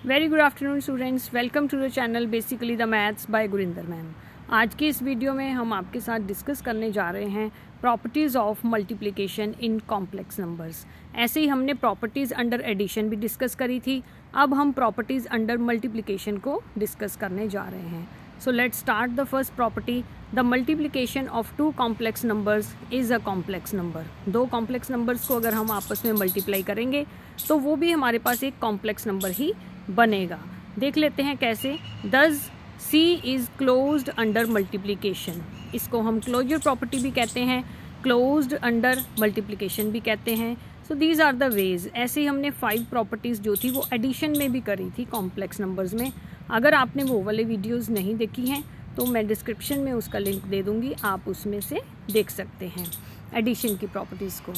Very good afternoon students, welcome to the channel basically the maths by Gurinder ma'am. आज की इस video में हम आपके साथ डिस्कस करने जा रहे हैं properties of multiplication in complex numbers. ऐसे ही हमने प्रॉपर्टीज़ अंडर एडिशन भी डिस्कस करी थी, अब हम प्रॉपर्टीज़ अंडर मल्टीप्लिकेशन को डिस्कस करने जा रहे हैं। So let's start the first property. The multiplication of two complex numbers is a complex number. दो कॉम्प्लेक्स नंबर्स को अगर हम आपस में मल्टीप्लाई करेंगे तो वो भी हमारे पास एक कॉम्प्लेक्स नंबर ही बनेगा। देख लेते हैं कैसे। दस C is closed under multiplication. इसको हम क्लोजर प्रॉपर्टी भी कहते हैं, क्लोज्ड अंडर मल्टीप्लिकेशन भी कहते हैं। So these are the ways. ऐसे ही हमने 5 प्रॉपर्टीज़ जो थी वो एडिशन में भी करी थी कॉम्प्लेक्स नंबर्स में। अगर आपने वो वाले वीडियोज़ नहीं देखी हैं तो मैं डिस्क्रिप्शन में उसका लिंक दे दूँगी, आप उसमें से देख सकते हैं एडिशन की प्रॉपर्टीज़ को।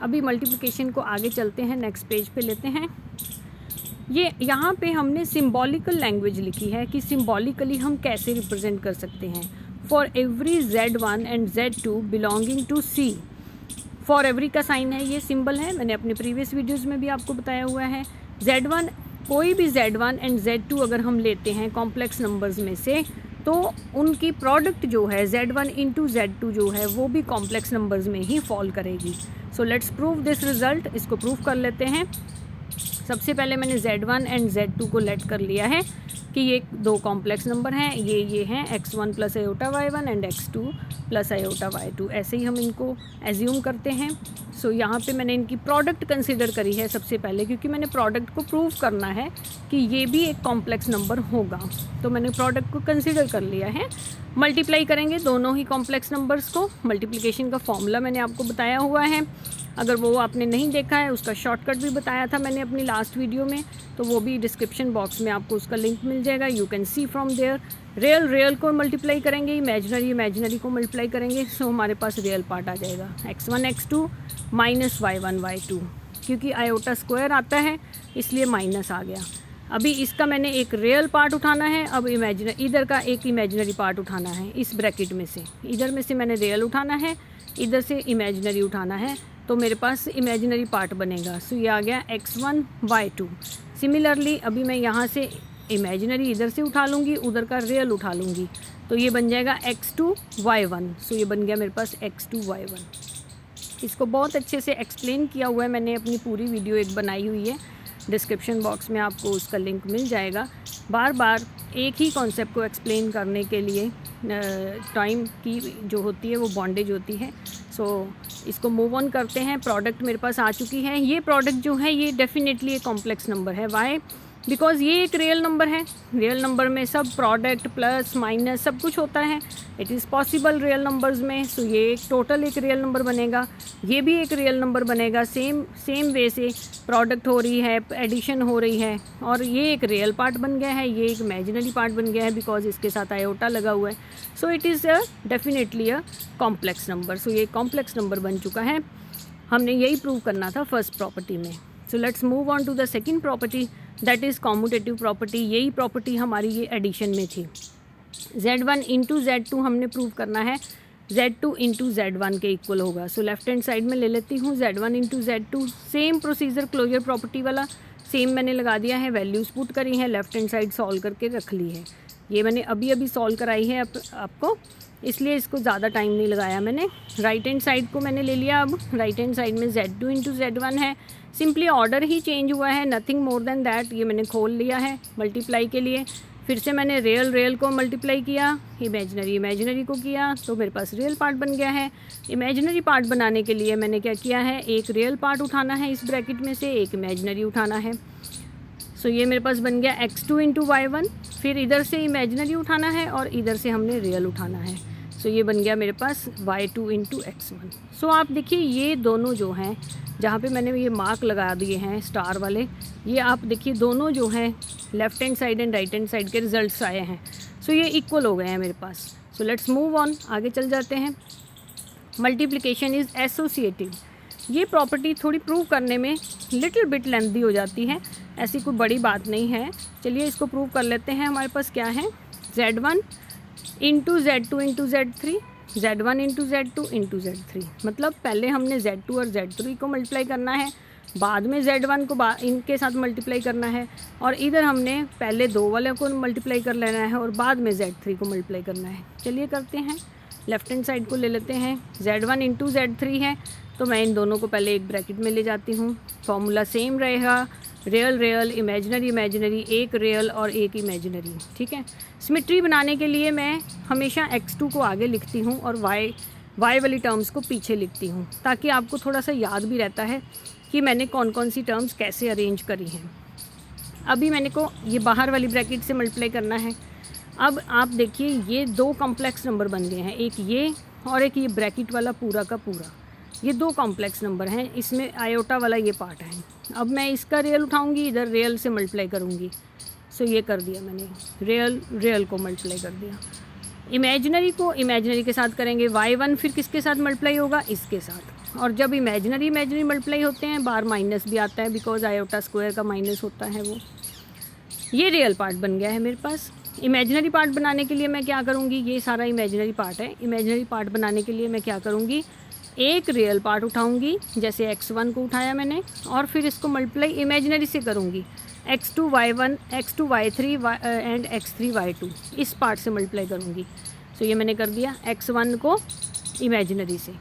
अभी मल्टीप्लिकेशन को आगे चलते हैं, नेक्स्ट पेज पे लेते हैं। ये यहाँ पे हमने सिम्बॉलिकल लैंग्वेज लिखी है कि सिम्बॉलिकली हम कैसे रिप्रेजेंट कर सकते हैं। For every Z1 and Z2 belonging to C। For every का साइन है, ये सिंबल है, मैंने अपने प्रीवियस वीडियोज़ में भी आपको बताया हुआ है। Z1, कोई भी Z1 एंड Z2 अगर हम लेते हैं कॉम्प्लेक्स नंबर्स में से तो उनकी प्रोडक्ट जो है Z1 इंटू Z2 जो है वो भी कॉम्प्लेक्स नंबर्स में ही फॉल करेगी। सो लेट्स प्रूव दिस रिजल्ट। इसको प्रूव कर लेते हैं। सबसे पहले मैंने Z1 एंड Z2 को लेट कर लिया है कि ये दो कॉम्प्लेक्स नंबर हैं, ये हैं x1 plus iota y1 and x2 plus iota y2। ऐसे ही हम इनको एज्यूम करते हैं। सो यहाँ पे मैंने इनकी प्रोडक्ट कंसीडर करी है सबसे पहले, क्योंकि मैंने प्रोडक्ट को प्रूव करना है कि ये भी एक कॉम्प्लेक्स नंबर होगा। तो मैंने प्रोडक्ट को कंसीडर कर लिया है। मल्टीप्लाई करेंगे दोनों ही कॉम्प्लेक्स नंबर्स को। मल्टीप्लिकेशन का फॉर्मूला मैंने आपको बताया हुआ है, अगर वो आपने नहीं देखा है उसका शॉर्टकट भी बताया था मैंने अपनी लास्ट वीडियो में, तो वो भी डिस्क्रिप्शन बॉक्स में आपको उसका लिंक मिल जाएगा। You can see from there. Real को मल्टीप्लाई करेंगे, इमेजनरी को मल्टीप्लाई करेंगे, सो हमारे पास रियल पार्ट आ जाएगा x1 x2 minus y1 y2। क्योंकि आयोटा स्क्वायर आता है इसलिए माइनस आ गया। अभी इसका मैंने एक रियल पार्ट उठाना है, अब इधर का एक इमेजनरी पार्ट उठाना है। इस ब्रैकेट में से इधर में से मैंने रियल उठाना है, इधर से इमेजनरी उठाना है, तो मेरे पास इमेजिनरी पार्ट बनेगा। सो ये आ गया x1 y2। सिमिलरली अभी मैं यहाँ से इमेजिनरी इधर से उठा लूँगी, उधर का रियल उठा लूँगी, तो ये बन जाएगा x2 y1। सो ये बन गया मेरे पास x2 y1। इसको बहुत अच्छे से एक्सप्लेन किया हुआ है मैंने, अपनी पूरी वीडियो एक बनाई हुई है, डिस्क्रिप्शन बॉक्स में आपको उसका लिंक मिल जाएगा। बार बार एक ही कॉन्सेप्ट को एक्सप्लेन करने के लिए टाइम की जो होती है वो बॉन्डेज होती है। सो इसको मूव ऑन करते हैं। प्रोडक्ट मेरे पास आ चुकी है। ये प्रोडक्ट जो है ये डेफिनेटली एक कॉम्प्लेक्स नंबर है। वाई? बिकॉज ये एक रियल नंबर है। रियल नंबर में सब प्रोडक्ट प्लस माइनस सब कुछ होता है। It is possible real numbers में। सो ये एक टोटल एक रियल नंबर बनेगा, ये भी एक रियल नंबर बनेगा। सेम वे से प्रोडक्ट हो रही है, एडिशन हो रही है, और ये एक रियल पार्ट बन गया है, ये एक इमेजिनरी पार्ट बन गया है बिकॉज इसके साथ आयोटा लगा हुआ है। So it is definitely a complex number. So ये कॉम्प्लेक्स नंबर बन चुका है। हमने यही प्रूव करना था फर्स्ट प्रॉपर्टी में। So let's move on to the second property, that is commutative property. यही प्रॉपर्टी हमारी ये एडिशन में थी। Z1 इंटू Z2 हमने प्रूव करना है, Z2 इंटू Z1 के इक्वल होगा। सो लेफ्ट हैंड साइड में ले लेती हूँ Z1 into Z2। Same procedure closure property वाला सेम मैंने लगा दिया है, वैल्यूज़ पुट करी हैं, लेफ्ट हैंड साइड सॉल्व करके रख ली है। ये मैंने अभी सॉल्व कराई है आपको, इसलिए इसको ज़्यादा टाइम नहीं लगाया मैंने। राइट हैंड साइड को मैंने ले लिया। अब राइट हैंड साइड में Z2 इंटू Z1 है, सिंपली ऑर्डर ही चेंज हुआ है, नथिंग मोर देन दैट। ये मैंने खोल लिया है मल्टीप्लाई के लिए। फिर से मैंने रियल को मल्टीप्लाई किया, इमेजिनरी को किया, तो मेरे पास रियल पार्ट बन गया है। इमेजिनरी पार्ट बनाने के लिए मैंने क्या किया है, एक रियल पार्ट उठाना है इस ब्रैकेट में से, एक इमेजिनरी उठाना है। सो ये मेरे पास बन गया x2 इंटू y1। फिर इधर से इमेजिनरी उठाना है और इधर से हमने रियल उठाना है। सो ये बन गया मेरे पास y2 इंटू x1। सो आप देखिए ये दोनों जो हैं, जहाँ पे मैंने ये मार्क लगा दिए हैं स्टार वाले, ये आप देखिए दोनों जो हैं left hand side and right hand side के रिजल्ट्स आए हैं। सो ये इक्वल हो गए हैं मेरे पास। सो लेट्स मूव ऑन, आगे चल जाते हैं। Multiplication is associative. ये प्रॉपर्टी थोड़ी प्रूव करने में लिटिल बिट लेंथी हो जाती है, ऐसी कोई बड़ी बात नहीं है। चलिए इसको प्रूव कर लेते हैं। हमारे पास क्या है, Z1 into Z2 into Z3, Z1 into Z2 into Z3। मतलब पहले हमने Z2 और Z3 को मल्टीप्लाई करना है, बाद में Z1 को इनके साथ मल्टीप्लाई करना है, और इधर हमने पहले 2 वाले को मल्टीप्लाई कर लेना है और बाद में Z3 को मल्टीप्लाई करना है। चलिए करते हैं। लेफ्ट हैंड साइड को ले लेते हैं। Z1 इंटू Z3 है, तो मैं इन दोनों को पहले एक ब्रैकेट में ले जाती हूँ। फॉर्मूला सेम रहेगा, रियल रियल, इमेजिनरी इमेजिनरी, एक रियल और एक इमेजिनरी। ठीक है। सिमेट्री बनाने के लिए मैं हमेशा x2 को आगे लिखती हूँ और y वाली टर्म्स को पीछे लिखती हूँ, ताकि आपको थोड़ा सा याद भी रहता है कि मैंने कौन कौन सी टर्म्स कैसे अरेंज करी हैं। अभी मैंने को ये बाहर वाली ब्रैकेट से मल्टीप्लाई करना है। अब आप देखिए ये 2 कॉम्प्लेक्स नंबर बन गए हैं, एक ये और एक ये ब्रैकेट वाला पूरा का पूरा, ये 2 कॉम्प्लेक्स नंबर हैं। इसमें आयोटा वाला ये पार्ट है। अब मैं इसका रियल उठाऊंगी, इधर रियल से मल्टीप्लाई करूंगी। सो ये कर दिया मैंने, रियल को मल्टीप्लाई कर दिया। इमेजिनरी को इमेजिनरी के साथ करेंगे। y1 फिर किसके साथ मल्टीप्लाई होगा, इसके साथ। और जब इमेजिनरी मल्टीप्लाई होते हैं बार माइनस भी आता है, बिकॉज आयोटा स्क्वायर का माइनस होता है वो। ये रियल पार्ट बन गया है मेरे पास। इमेजिनरी पार्ट बनाने के लिए मैं क्या करूँगी, ये सारा इमेजिनरी पार्ट है। इमेजिनरी पार्ट बनाने के लिए मैं क्या करूँगी, एक रियल पार्ट उठाऊंगी, जैसे x1 को उठाया मैंने, और फिर इसको मल्टीप्लाई इमेजिनरी से करूँगी। x2 y1, x2 y3 and x3 y2, इस पार्ट से मल्टीप्लाई करूँगी। सो ये मैंने कर दिया x1 को इमेजिनरी से।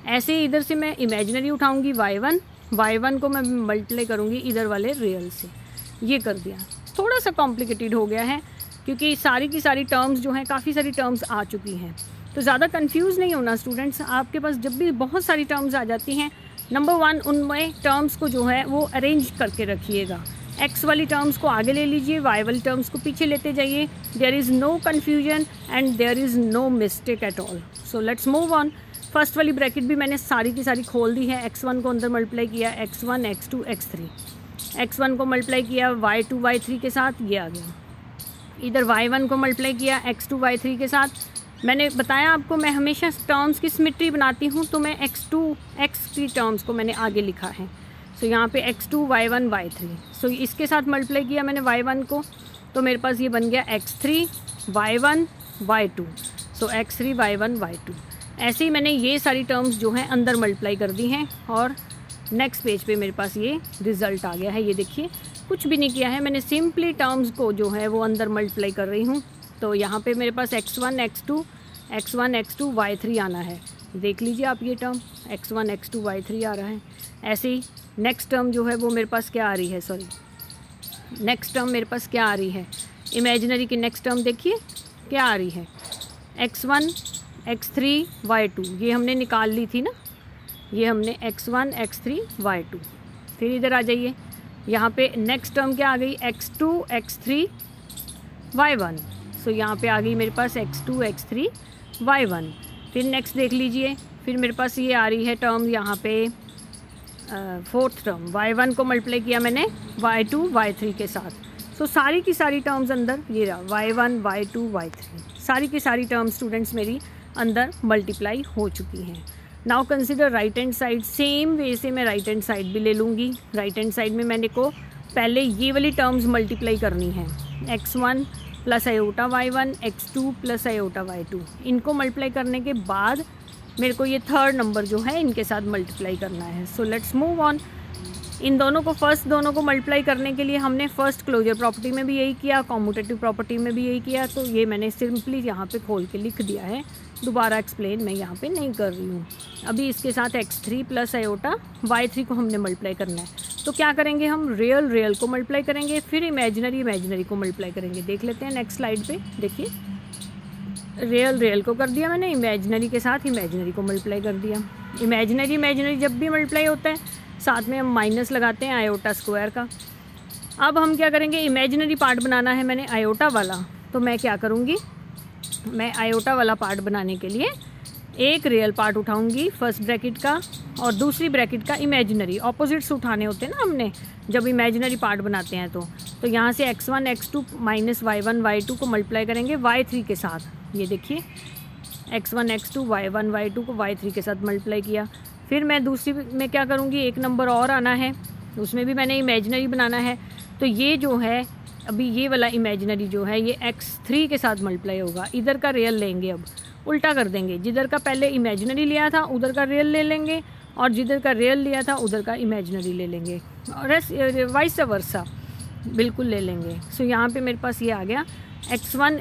ऐसे ही इधर से मैं इमेजिनरी उठाऊँगी y1 को मैं मल्टीप्लाई करूँगी इधर वाले रियल से। ये कर दिया। थोड़ा सा कॉम्प्लिकेटेड हो गया है, क्योंकि सारी की सारी टर्म्स जो हैं, काफ़ी सारी टर्म्स आ चुकी हैं। तो ज़्यादा कंफ्यूज नहीं होना स्टूडेंट्स। आपके पास जब भी बहुत सारी टर्म्स आ जाती हैं, नंबर 1 उनमें टर्म्स को जो है वो अरेंज करके रखिएगा। x वाली टर्म्स को आगे ले लीजिए, y वाली टर्म्स को पीछे लेते जाइए। There is no confusion and there is no mistake at all. So let's move on. First वाली ब्रैकेट भी मैंने सारी की सारी खोल दी है। x1 को अंदर मल्टीप्लाई किया, x1 x2 x3, x1 को मल्टीप्लाई किया y2 y3 के साथ, ये आ गया। इधर y1 को मल्टीप्लाई किया x2 y3 के साथ। मैंने बताया आपको, मैं हमेशा टर्म्स की सिमेट्री बनाती हूँ, तो मैं x2 x3 टर्म्स को मैंने आगे लिखा है। सो यहाँ पे x2 y1 y3। सो इसके साथ मल्टीप्लाई किया मैंने y1 को, तो मेरे पास ये बन गया x3 y1 y2। सो x3 y1 y2। ऐसे ही मैंने ये सारी टर्म्स जो हैं अंदर मल्टीप्लाई कर दी हैं, और नेक्स्ट पेज पे मेरे पास ये रिज़ल्ट आ गया है। ये देखिए, कुछ भी नहीं किया है मैंने, सिंपली टर्म्स को जो है वो अंदर मल्टीप्लाई कर रही हूँ। तो यहाँ पे मेरे पास x1 x2 y3 आना है। देख लीजिए आप, ये टर्म x1 x2 y3 आ रहा है। ऐसे ही नेक्स्ट टर्म जो है वो मेरे पास क्या आ रही है, नेक्स्ट टर्म मेरे पास क्या आ रही है, इमेजिनरी की नेक्स्ट टर्म देखिए क्या आ रही है, x1 x3 y2। ये हमने निकाल ली थी ना, ये हमने x1 x3 y2। फिर इधर आ जाइए, यहाँ पे नेक्स्ट टर्म क्या आ गई, x2 x3 y1। सो यहाँ पे आ गई मेरे पास x2 x3 y1। फिर नेक्स्ट देख लीजिए, फिर मेरे पास ये आ रही है टर्म यहाँ पे फोर्थ टर्म, y1 को मल्टीप्लाई किया मैंने y2 y3 के साथ। सो सारी की सारी टर्म्स अंदर ये रहा, y1 y2 y3, सारी की सारी टर्म्स स्टूडेंट्स मेरी अंदर मल्टीप्लाई हो चुकी हैं। Now consider right hand side. Same way से मैं राइट हैंड साइड भी ले लूँगी। राइट हैंड साइड में मैंने को पहले ये वाली टर्म्स मल्टीप्लाई करनी है, x1 plus iota y1, x2 plus iota y2। इनको मल्टीप्लाई करने के बाद मेरे को ये थर्ड नंबर जो है इनके साथ मल्टीप्लाई करना है। So let's move on. इन दोनों को दोनों को मल्टीप्लाई करने के लिए हमने फर्स्ट क्लोजर प्रॉपर्टी में भी यही किया, कॉम्यूटेटिव प्रॉपर्टी में भी यही किया। तो ये मैंने सिंपली यहाँ पे खोल के लिख दिया है, दोबारा एक्सप्लेन मैं यहाँ पे नहीं कर रही हूँ। अभी इसके साथ x3 प्लस आयोटा y3 को हमने मल्टीप्लाई करना है। तो क्या करेंगे हम, रियल को मल्टीप्लाई करेंगे, फिर इमेजिनरी को मल्टीप्लाई करेंगे। देख लेते हैं नेक्स्ट स्लाइड पे। देखिए, रियल को कर दिया मैंने, इमेजिनरी के साथ इमेजिनरी को मल्टीप्लाई कर दिया। इमेजिनरी जब भी मल्टीप्लाई होता है साथ में हम माइनस लगाते हैं आयोटा स्क्वायर का। अब हम क्या करेंगे, इमेजिनरी पार्ट बनाना है मैंने आयोटा वाला। तो मैं क्या करूँगी, मैं आयोटा वाला पार्ट बनाने के लिए एक रियल पार्ट उठाऊंगी फर्स्ट ब्रैकेट का, और दूसरी ब्रैकेट का इमेजिनरी। ऑपोजिट्स उठाने होते हैं ना हमने जब इमेजिनरी पार्ट बनाते हैं। तो यहाँ से x1 x2 minus y1 y2 को मल्टीप्लाई करेंगे y3 के साथ। ये देखिए, x1 x2 y1 y2 को y3 के साथ मल्टीप्लाई किया। फिर मैं दूसरी में क्या करूँगी, एक नंबर और आना है, उसमें भी मैंने इमेजिनरी बनाना है। तो ये जो है अभी ये वाला इमेजिनरी जो है ये x3 के साथ मल्टीप्लाई होगा। इधर का रियल लेंगे, अब उल्टा कर देंगे, जिधर का पहले इमेजिनरी लिया था उधर का रियल ले लेंगे, और जिधर का रियल लिया था उधर का इमेजिनरी ले लेंगे, और वाइस वर्सा बिल्कुल ले लेंगे। सो यहाँ पे मेरे पास ये आ गया x1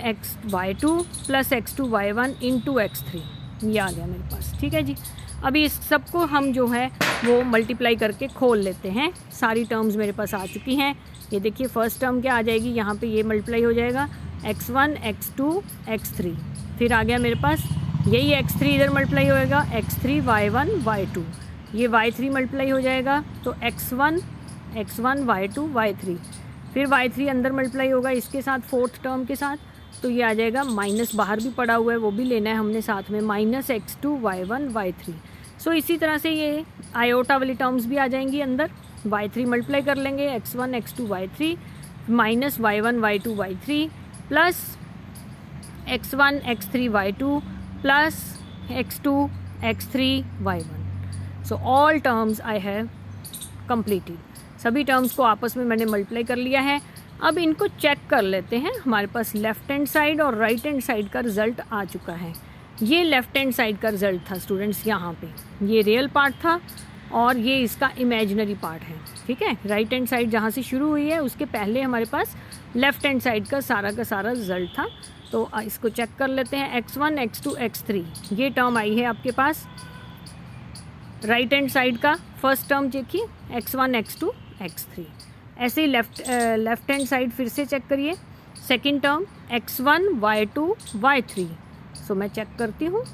y2 plus x2 y1 into x3, ये आ गया मेरे पास। ठीक है जी, अभी इस सबको हम जो है वो मल्टीप्लाई करके खोल लेते हैं। सारी टर्म्स मेरे पास आ चुकी हैं। ये देखिए फर्स्ट टर्म क्या आ जाएगी, यहाँ पे ये मल्टीप्लाई हो जाएगा x1 x2 x3, फिर आ गया मेरे पास यही x3 इधर मल्टीप्लाई होएगा x3 y1 y2, ये y3 मल्टीप्लाई हो जाएगा तो x1 y2 y3, फिर y3 अंदर मल्टीप्लाई होगा इसके साथ फोर्थ टर्म के साथ, तो ये आ जाएगा माइनस बाहर भी पड़ा हुआ है वो भी लेना है हमने साथ में, माइनस x2 y1 y3। सो इसी तरह से ये आयोटा वाली टर्म्स भी आ जाएंगी अंदर, y3 मल्टीप्लाई कर लेंगे x1 x2 y3 minus y1 y2 y3 plus x1 x3 y2 plus x2 x3 y1। So all terms I have completed, सभी टर्म्स को आपस में मैंने मल्टीप्लाई कर लिया है। अब इनको चेक कर लेते हैं। हमारे पास लेफ़्ट हैंड साइड और राइट हैंड साइड का रिज़ल्ट आ चुका है। ये लेफ़्ट हैंड साइड का रिज़ल्ट था स्टूडेंट्स, यहाँ पे ये रियल पार्ट था और ये इसका इमेजिनरी पार्ट है। ठीक है, राइट हैंड साइड जहाँ से शुरू हुई है उसके पहले हमारे पास लेफ़्ट हैंड साइड का सारा रिज़ल्ट था। तो इसको चेक कर लेते हैं। x1 x2 x3 ये टर्म आई है आपके पास राइट हैंड साइड का। फर्स्ट टर्म देखिए x1 x2 x3, ऐसे ही लेफ्ट हैंड साइड फिर से चेक करिए। Second term x1 y2 y3, सो मैं चेक करती हूँ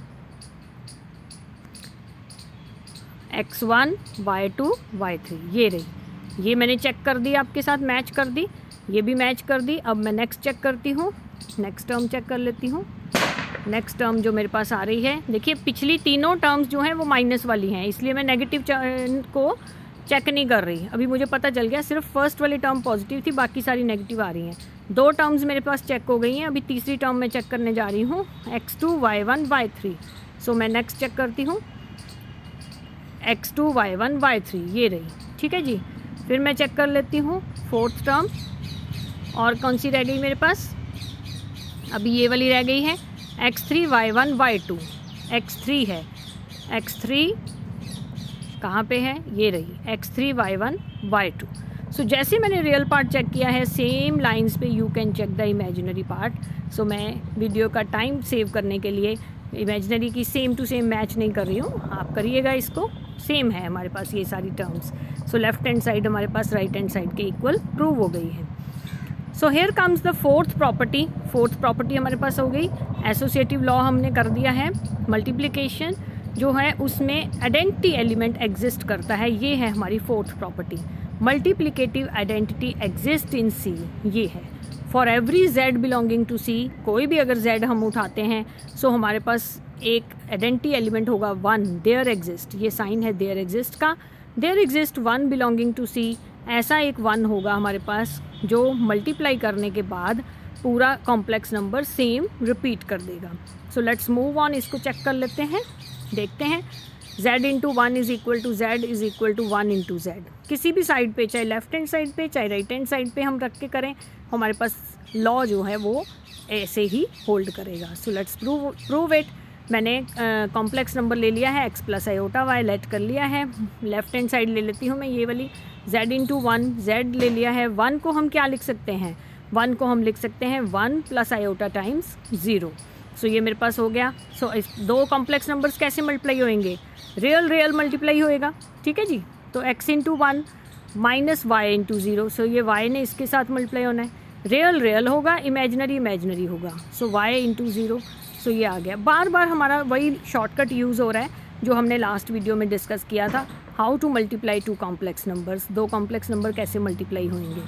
x1 y2 y3 ये रही, ये मैंने चेक कर दी आपके साथ, मैच कर दी, ये भी मैच कर दी। अब मैं नेक्स्ट चेक करती हूँ, नेक्स्ट टर्म चेक कर लेती हूँ। नेक्स्ट टर्म जो मेरे पास आ रही है, देखिए पिछली तीनों टर्म्स जो हैं वो माइनस वाली हैं, इसलिए मैं नेगेटिव को चेक नहीं कर रही। अभी मुझे पता चल गया सिर्फ फर्स्ट वाली टर्म पॉजिटिव थी, बाकी सारी नेगेटिव आ रही हैं। दो टर्म्स मेरे पास चेक हो गई हैं, अभी तीसरी टर्म मैं चेक करने जा रही हूँ x2 y1 y3। सो मैं नेक्स्ट चेक करती हूँ x2 y1 y3 ये रही। ठीक है जी, फिर मैं चेक कर लेती हूँ फोर्थ टर्म, और कौन सी रह गई मेरे पास, अभी ये वाली रह गई है x3 y1 y2, x3 है, x3 कहाँ पे है, ये रही x3 y1 y2। सो जैसे मैंने रियल पार्ट चेक किया है सेम लाइंस पे you can check the imaginary part. So मैं वीडियो का टाइम सेव करने के लिए इमेजिनरी की सेम टू सेम मैच नहीं कर रही हूँ, आप करिएगा इसको, सेम है हमारे पास ये सारी terms. So left hand side हमारे पास राइट हैंड साइड के इक्वल प्रूव हो गई है। So here comes the fourth property. Fourth property हमारे पास हो गई, एसोसिएटिव लॉ हमने कर दिया है। मल्टीप्लिकेशन जो है उसमें आइडेंटिटी एलिमेंट एग्जिस्ट करता है, ये है हमारी fourth property. Multiplicative identity exist in C, ये है for every z belonging to C. कोई भी अगर z हम उठाते हैं सो हमारे पास एक आइडेंटिटी एलिमेंट होगा 1, देयर एग्जिस्ट, ये साइन है देयर एग्जिस्ट का, देयर एग्जिस्ट 1 बिलोंगिंग टू सी। ऐसा एक 1 होगा हमारे पास जो मल्टीप्लाई करने के बाद पूरा कॉम्प्लेक्स नंबर सेम रिपीट कर देगा। सो लेट्स मूव ऑन, इसको चेक कर लेते हैं, देखते हैं। z into 1 is equal to z is equal to 1 into z। किसी भी साइड पे, चाहे लेफ्ट हैंड साइड पे चाहे राइट हैंड साइड पे हम रख के करें, हमारे पास लॉ जो है वो ऐसे ही होल्ड करेगा। So let's prove it. मैंने कॉम्प्लेक्स नंबर ले लिया है x plus iota y, let कर लिया है। लेफ्ट हैंड साइड ले लेती हूँ मैं ये वाली, z इंटू 1, z ले लिया है। 1 को हम क्या लिख सकते हैं, 1 को हम लिख सकते हैं 1 प्लस आयोटा टाइम्स 0। सो ये मेरे पास हो गया। सो इस दो कॉम्प्लेक्स नंबर्स कैसे मल्टीप्लाई होंगे, रियल मल्टीप्लाई होएगा। ठीक है जी, तो x into 1 minus y into 0। So ये y ने इसके साथ मल्टीप्लाई होना है, रियल होगा, इमेजिनरी होगा। सो y इंटू 0। सो ये आ गया। बार बार हमारा वही शॉर्टकट यूज़ हो रहा है जो हमने लास्ट वीडियो में डिस्कस किया था, how to multiply two complex numbers. दो कॉम्प्लेक्स नंबर कैसे मल्टीप्लाई होंगे,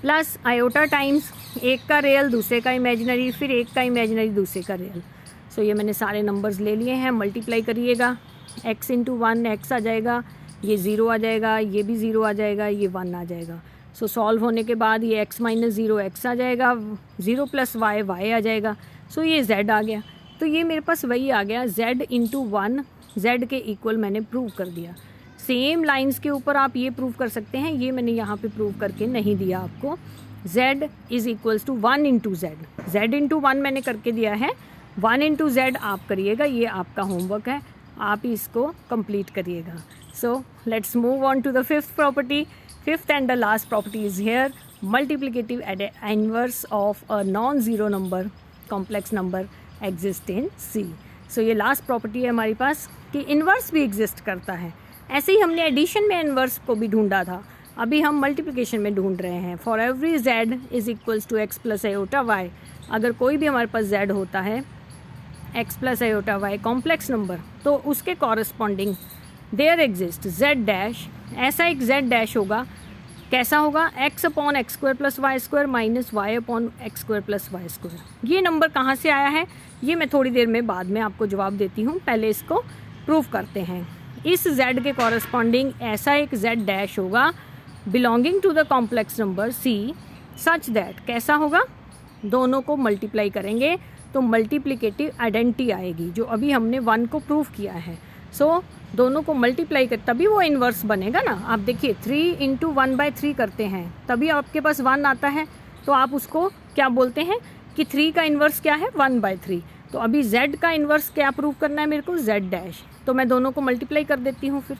प्लस आयोटा टाइम्स एक का रियल दूसरे का इमेजिनरी, फिर एक का इमेजिनरी दूसरे का रियल। सो ये मैंने सारे नंबर्स ले लिए हैं, मल्टीप्लाई करिएगा। x इंटू 1 x आ जाएगा, ये 0 आ जाएगा, ये भी 0 आ जाएगा, ये 1 आ जाएगा। सो सॉल्व होने के बाद ये x माइनस 0 x आ जाएगा, 0 प्लस y y आ जाएगा। सो ये z आ गया। तो ये मेरे पास वही आ गया, z इंटू 1 z के इक्वल मैंने प्रूव कर दिया। सेम लाइंस के ऊपर आप ये प्रूव कर सकते हैं, ये मैंने यहाँ पे प्रूव करके नहीं दिया आपको। z is equals to 1 into z into 1 मैंने करके दिया है, 1 इंटू z आप करिएगा, ये आपका होमवर्क है। आप इसको कंप्लीट करिएगा। So let's move on to the fifth property. Fifth and the last property is here, multiplicative inverse of a non zero number complex number exist in C. So ये last property है हमारे पास कि inverse भी exist करता है। ऐसे ही हमने एडिशन में इन्वर्स को भी ढूंढा था, अभी हम मल्टीप्लिकेशन में ढूंढ रहे हैं। For every z is equals to x plus iota y, अगर कोई भी हमारे पास z होता है x plus iota y complex number, तो उसके corresponding there exist z dash, ऐसा एक z डैश होगा, कैसा होगा, x upon x square plus y square minus y upon x square plus y square. ये नंबर कहाँ से आया है ये मैं थोड़ी देर में बाद में आपको जवाब देती हूँ, पहले इसको प्रूव करते हैं। इस z के कॉरस्पॉन्डिंग ऐसा एक z डैश होगा belonging to the complex number c such that, कैसा होगा, दोनों को मल्टीप्लाई करेंगे तो मल्टीप्लिकेटिव आइडेंटिटी आएगी, जो अभी हमने 1 को प्रूव किया है। सो दोनों को मल्टीप्लाई कर तभी वो इन्वर्स बनेगा ना। आप देखिए 3 इंटू 1/3 करते हैं तभी आपके पास 1 आता है, तो आप उसको क्या बोलते हैं कि 3 का इन्वर्स क्या है 1/3। तो अभी z का इन्वर्स क्या प्रूव करना है मेरे को, z डैश, तो मैं दोनों को मल्टीप्लाई कर देती हूँ। फिर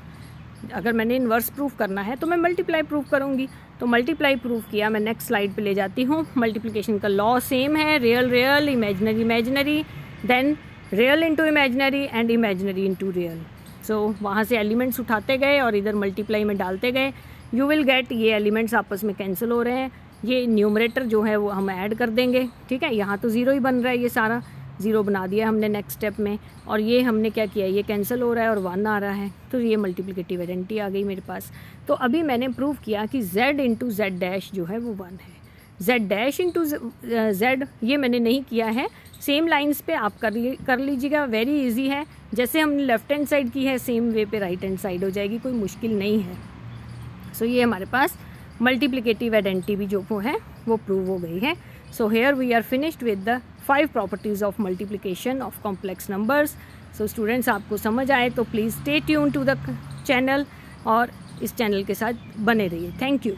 अगर मैंने इन्वर्स प्रूव करना है तो मैं मल्टीप्लाई प्रूव करूँगी, तो मल्टीप्लाई प्रूव किया, मैं नेक्स्ट स्लाइड पे ले जाती हूँ। मल्टीप्लिकेशन का लॉ सेम है, real real, imaginary imaginary, then real into imaginary and imaginary into real. So वहाँ से एलिमेंट्स उठाते गए और इधर मल्टीप्लाई में डालते गए, यू विल गेट, ये एलिमेंट्स आपस में कैंसिल हो रहे हैं, ये न्यूमरेटर जो है वो हम ऐड कर देंगे, ठीक है। यहाँ तो ज़ीरो ही बन रहा है, ये सारा ज़ीरो बना दिया हमने नेक्स्ट स्टेप में, और ये हमने क्या किया, ये कैंसिल हो रहा है और 1 आ रहा है, तो ये मल्टीप्लिकेटिव आइडेंटिटी आ गई मेरे पास। तो अभी मैंने प्रूव किया कि z इंटू जेड डैश जो है वो 1 है। z डैश इंटू जेड ये मैंने नहीं किया है, सेम लाइंस पे आप कर लीजिएगा, वेरी इजी है। जैसे हमने लेफ्ट हैंड साइड की है सेम वे पे राइट हैंड साइड हो जाएगी, कोई मुश्किल नहीं है। सो ये हमारे पास मल्टीप्लिकेटिव आइडेंटिटी भी जो वो है वो प्रूव हो गई है। So here we are finished with the 5 properties of multiplication of complex numbers. So students, आपको समझ आए तो please stay tune to the channel और इस चैनल के साथ बने रहिए। Thank you.